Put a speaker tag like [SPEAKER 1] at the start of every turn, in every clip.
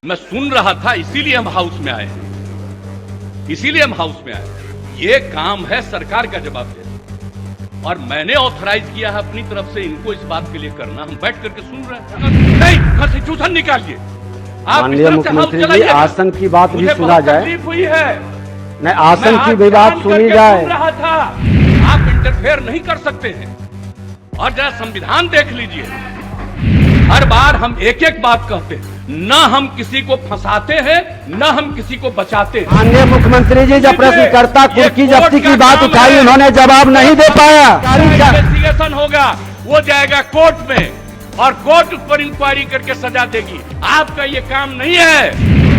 [SPEAKER 1] मैं सुन रहा था, इसीलिए हम हाउस में आए हैं, इसीलिए हम हाउस में आए हैं। ये काम है सरकार का जवाब देना, और मैंने ऑथराइज किया है अपनी तरफ से इनको इस बात के लिए करना। हम बैठ करके सुन रहे हैं। नहीं, कॉन्स्टिट्यूशन निकालिए। आप
[SPEAKER 2] माननीय मुख्यमंत्री जी, आसन की बात भी सुना जाए।
[SPEAKER 1] तकलीफ हुई है,
[SPEAKER 2] नहीं, आसन की भी बात सुनी जाए।
[SPEAKER 1] सुन रहा था, आप इंटरफेयर नहीं कर सकते हैं। और जरा संविधान देख लीजिए, हर बार हम एक एक बात कहते हैं, न हम किसी को फंसाते हैं, न हम किसी को बचाते हैं।
[SPEAKER 2] माननीय मुख्यमंत्री जी, जब प्रश्नकर्ता कुर्की जब्ती की बात उठाई, उन्होंने जवाब नहीं दे पाया।
[SPEAKER 1] इन्वेस्टिगेशन होगा, वो जाएगा कोर्ट में, और कोर्ट उस पर इंक्वायरी करके सजा देगी। आपका ये काम नहीं है।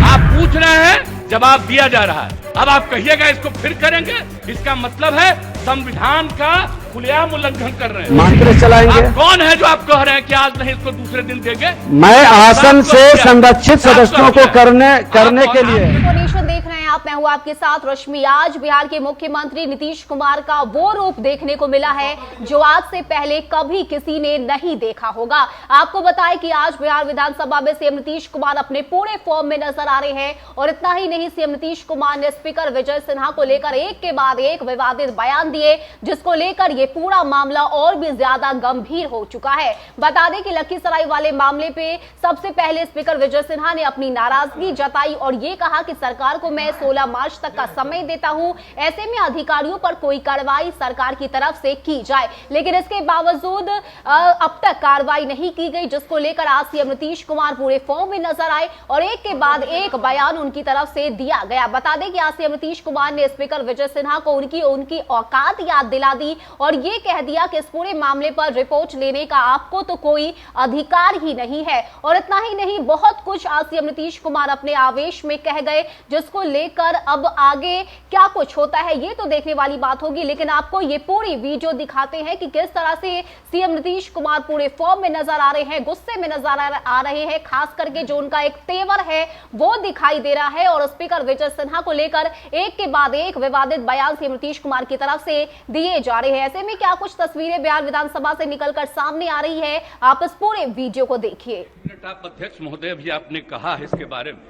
[SPEAKER 1] आप पूछ रहे हैं, जवाब दिया जा रहा है। अब आप कहिएगा इसको फिर करेंगे, इसका मतलब है संविधान का खुलेआम उल्लंघन कर रहे हैं।
[SPEAKER 2] मंत्र चलाएंगे।
[SPEAKER 1] आप कौन है जो आप कह रहे हैं कि आज नहीं इसको दूसरे दिन देंगे?
[SPEAKER 2] मैं आसन से संरक्षित सदस्यों को करने के लिए
[SPEAKER 3] देख रहे हैं आप, मैं हूं आपके साथ रश्मि। आज बिहार के मुख्यमंत्री नीतीश कुमार का वो रूप देखने को मिला है जो आज से पहले कभी किसी ने नहीं देखा होगा। आपको बताएं कि आज बिहार विधानसभा में सीएम नीतीश कुमार अपने पूरे फॉर्म में नजर आ रहे हैं, और इतना ही नहीं, सीएम नीतीश कुमार ने स्पीकर विजय सिन्हा को लेकर एक के बाद एक विवादित बयान दिए, जिसको लेकर ये पूरा मामला और भी ज्यादा गंभीर हो चुका है। बता दें कि लखीसराय वाले मामले पे सबसे पहले स्पीकर विजय सिन्हा ने अपनी नाराजगी जताई और ये कहा कि सरकार को मैं 16 मार्च तक का समय देता हूं, ऐसे में अधिकारियों पर कोई कार्रवाई सरकार की तरफ से की जाए। लेकिन इसके बावजूद अब तक कार्रवाई नहीं की गई, जिसको लेकर आज सीएम नीतीश कुमार पूरे फॉर्म में नजर आए और एक के बाद एक बयान उनकी तरफ से दिया गया। बता दें कि आज सीएम नीतीश कुमार ने स्पीकर विजय सिन्हा को उनकी औकात याद दिला दी और ये कह दिया कि इस पूरे मामले पर रिपोर्ट लेने का आपको तो कोई अधिकार ही नहीं है। और इतना ही नहीं, बहुत कुछ आज सीएम नीतीश कुमार अपने आवेश में कह गए, जिसको लेकर अब आगे क्या कुछ होता है ये तो देखने वाली बात होगी। लेकिन आपको ये पूरी वीडियो दिखाते हैं कि किस तरह से सीएम नीतीश कुमार पूरे फॉर्म में नजर आ रहे हैं, गुस्से में नजर आ रहे हैं, खास करके जो उनका एक तेवर है वो दिखाई दे रहा है। और स्पीकर विजय सिन्हा को लेकर एक के बाद एक विवादित बयान सीएम नीतीश कुमार की तरफ से दिए जा रहे हैं। ऐसे में क्या कुछ तस्वीरें बिहार विधानसभा से निकलकर सामने आ रही है, आप इस पूरे वीडियो को देखिए।
[SPEAKER 1] आप अध्यक्ष महोदय भी आपने कहा है इसके बारे में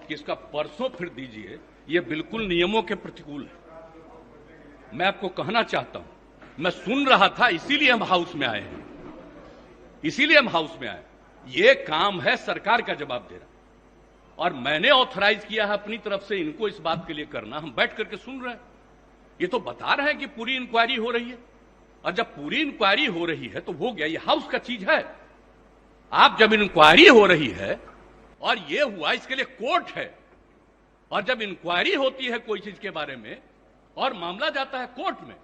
[SPEAKER 1] कि इसका परसों फिर दीजिए, ये बिल्कुल नियमों के प्रतिकूल है। मैं आपको कहना चाहता हूं, मैं सुन रहा था, इसीलिए हम हाउस में आए हैं, इसीलिए हम हाउस में आए। ये काम है सरकार का जवाब देना, और मैंने ऑथराइज किया है अपनी तरफ से इनको इस बात के लिए करना। हम बैठ करके सुन रहे हैं, ये तो बता रहे हैं कि पूरी इंक्वायरी हो रही है, और जब पूरी इंक्वायरी हो रही है तो हो गया, ये हाउस का चीज है। आप जब इंक्वायरी हो रही है और ये हुआ, इसके लिए कोर्ट है, और जब इंक्वायरी होती है कोई चीज के बारे में और मामला जाता है कोर्ट में,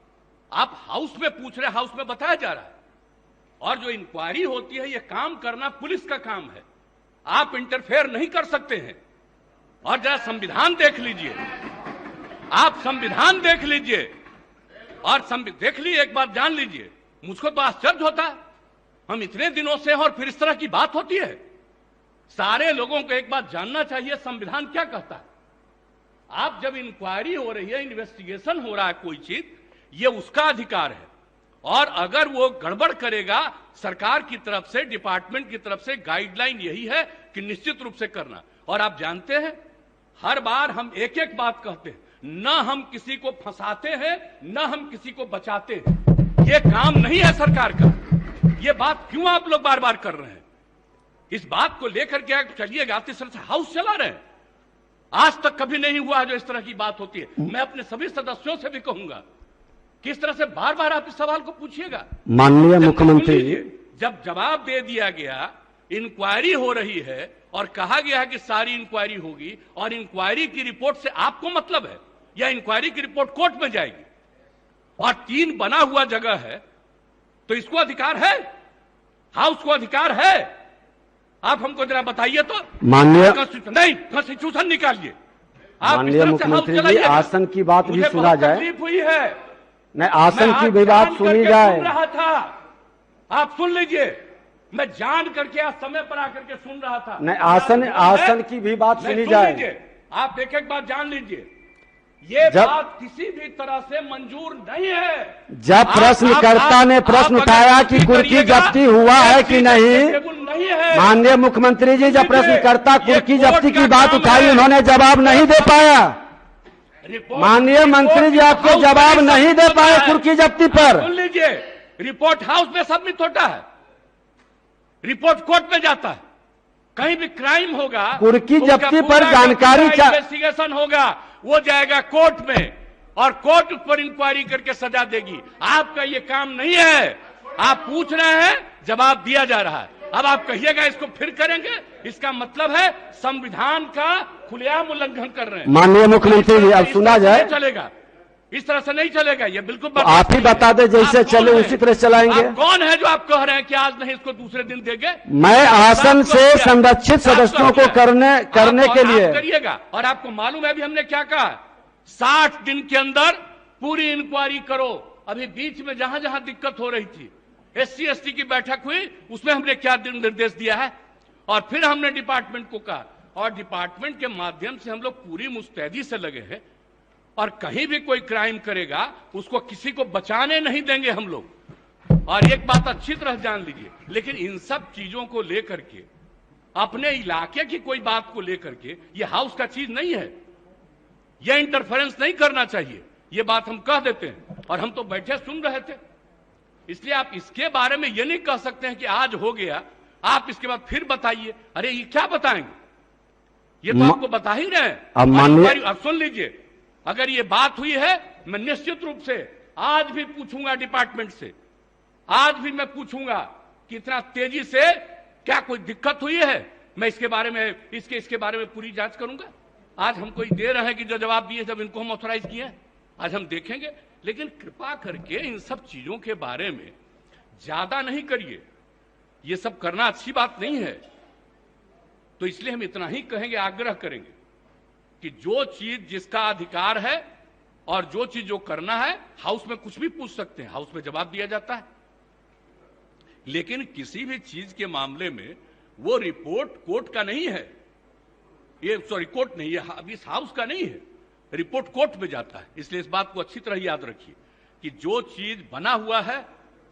[SPEAKER 1] आप हाउस में पूछ रहे, हाउस में बताया जा रहा है, और जो इंक्वायरी होती है ये काम करना पुलिस का काम है, आप इंटरफेयर नहीं कर सकते हैं। और जरा संविधान देख लीजिए, आप संविधान देख लीजिए, और देख लीजिए, एक बात जान लीजिए, मुझको तो आश्चर्य होता है, हम इतने दिनों से हैं और फिर इस तरह की बात होती है। सारे लोगों को एक बात जानना चाहिए, संविधान क्या कहता है। आप जब इंक्वायरी हो रही है, इन्वेस्टिगेशन हो रहा है कोई चीज, ये उसका अधिकार है, और अगर वो गड़बड़ करेगा, सरकार की तरफ से, डिपार्टमेंट की तरफ से गाइडलाइन यही है कि निश्चित रूप से करना। और आप जानते हैं, हर बार हम एक एक बात कहते हैं, न हम किसी को फंसाते हैं, न हम किसी को बचाते हैं। ये काम नहीं है सरकार का। ये बात क्यों आप लोग बार बार कर रहे हैं? इस बात को लेकर के चलिएगा, इस तरह से हाउस चला रहे हैं। आज तक कभी नहीं हुआ जो इस तरह की बात होती है। मैं अपने सभी सदस्यों से भी कहूंगा, किस तरह से बार बार आप इस सवाल को पूछिएगा।
[SPEAKER 2] माननीय मुख्यमंत्री,
[SPEAKER 1] जब जवाब दे दिया गया, इंक्वायरी हो रही है और कहा गया है कि सारी इंक्वायरी होगी, और इंक्वायरी की रिपोर्ट से आपको मतलब है, या इंक्वायरी की रिपोर्ट कोर्ट में जाएगी, और 3 बना हुआ जगह है, तो इसको अधिकार है, हाउस को अधिकार है। आप हमको जरा बताइए तो।
[SPEAKER 2] माननीय
[SPEAKER 1] नहीं, कॉन्स्टिट्यूशन निकालिए।
[SPEAKER 2] माननीय मुख्यमंत्री जी, आसन की बात भी सुना जाए।
[SPEAKER 1] तकलीफ हुई है,
[SPEAKER 2] नहीं, आसन की भी बात सुनी जाए।
[SPEAKER 1] सुन रहा था, आप सुन लीजिए, मैं जान करके आज समय पर आकर के सुन रहा था।
[SPEAKER 2] नहीं, आसन की भी बात सुनी जाए।
[SPEAKER 1] आप एक एक बात जान लीजिए। ये बात किसी भी तरह से मंजूर नहीं है।
[SPEAKER 2] जब प्रश्नकर्ता ने प्रश्न उठाया कि कुर्की जब्ती हुआ है कि नहीं, माननीय मुख्यमंत्री जी, जब प्रश्नकर्ता कुर्की जब्ती की बात उठाई, उन्होंने जवाब नहीं दे पाया। माननीय मंत्री जी आपको जवाब नहीं दे पाए कुर्की जब्ती पर।
[SPEAKER 1] सुन लीजिए, रिपोर्ट हाउस में सबमिट होता है, रिपोर्ट कोर्ट में जाता है। कहीं भी क्राइम होगा,
[SPEAKER 2] कुर्की जब्ती पर जानकारी
[SPEAKER 1] इन्वेस्टिगेशन होगा, वो जाएगा कोर्ट में और कोर्ट उस पर इंक्वायरी करके सजा देगी। आपका ये काम नहीं है। आप पूछ रहे हैं, जवाब दिया जा रहा है। अब आप कहिएगा इसको फिर करेंगे, इसका मतलब है संविधान का खुलेआम उल्लंघन कर रहे हैं।
[SPEAKER 2] माननीय मुख्यमंत्री जी, अब सुना जाए,
[SPEAKER 1] चलेगा, इस तरह से नहीं चलेगा। ये बिल्कुल
[SPEAKER 2] आप ही बता दें, जैसे चले उसी तरह चलाएंगे।
[SPEAKER 1] कौन है जो आप कह रहे हैं कि आज नहीं इसको दूसरे दिन देंगे?
[SPEAKER 2] मैं आसन से संरक्षित सदस्यों को करने के लिए
[SPEAKER 1] करिएगा। और आपको मालूम है अभी हमने क्या कहा, 60 दिन के अंदर पूरी इंक्वायरी करो। अभी बीच में जहां जहां दिक्कत हो रही थी, SC/ST की बैठक हुई, उसमें हमने क्या निर्देश दिया है, और फिर हमने डिपार्टमेंट को कहा, और डिपार्टमेंट के माध्यम से हम लोग पूरी मुस्तैदी से लगे हैं। और कहीं भी कोई क्राइम करेगा उसको किसी को बचाने नहीं देंगे हम लोग। और एक बात अच्छी तरह जान लीजिए, लेकिन इन सब चीजों को लेकर के, अपने इलाके की कोई बात को लेकर के, ये हाउस का चीज नहीं है, ये इंटरफेरेंस नहीं करना चाहिए। ये बात हम कह देते हैं, और हम तो बैठे सुन रहे थे। इसलिए आप इसके बारे में ये नहीं कह सकते हैं कि आज हो गया, आप इसके बाद फिर बताइए। अरे ये क्या बताएंगे, ये तो आपको बता ही रहे हैं। अब सुन लीजिए, अगर ये बात हुई है, मैं निश्चित रूप से आज भी पूछूंगा डिपार्टमेंट से, आज भी मैं पूछूंगा कि इतना तेजी से क्या कोई दिक्कत हुई है। मैं इसके बारे में इसके बारे में पूरी जांच करूंगा। आज हमको दे रहे हैं कि जो जवाब दिए जब इनको हम ऑथराइज किए हैं, आज हम देखेंगे। लेकिन कृपा करके इन सब चीजों के बारे में ज्यादा नहीं करिए, ये सब करना अच्छी बात नहीं है। तो इसलिए हम इतना ही कहेंगे, आग्रह करेंगे कि जो चीज जिसका अधिकार है और जो चीज जो करना है, हाउस में कुछ भी पूछ सकते हैं, हाउस में जवाब दिया जाता है। लेकिन किसी भी चीज के मामले में वो रिपोर्ट कोर्ट का नहीं है, ये कोर्ट नहीं है, अभी इस हाउस का नहीं है, रिपोर्ट कोर्ट में जाता है। इसलिए इस बात को अच्छी तरह याद रखिए कि जो चीज बना हुआ है,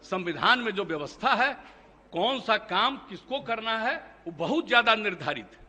[SPEAKER 1] संविधान में जो व्यवस्था है, कौन सा काम किसको करना है, वो बहुत ज्यादा निर्धारित है।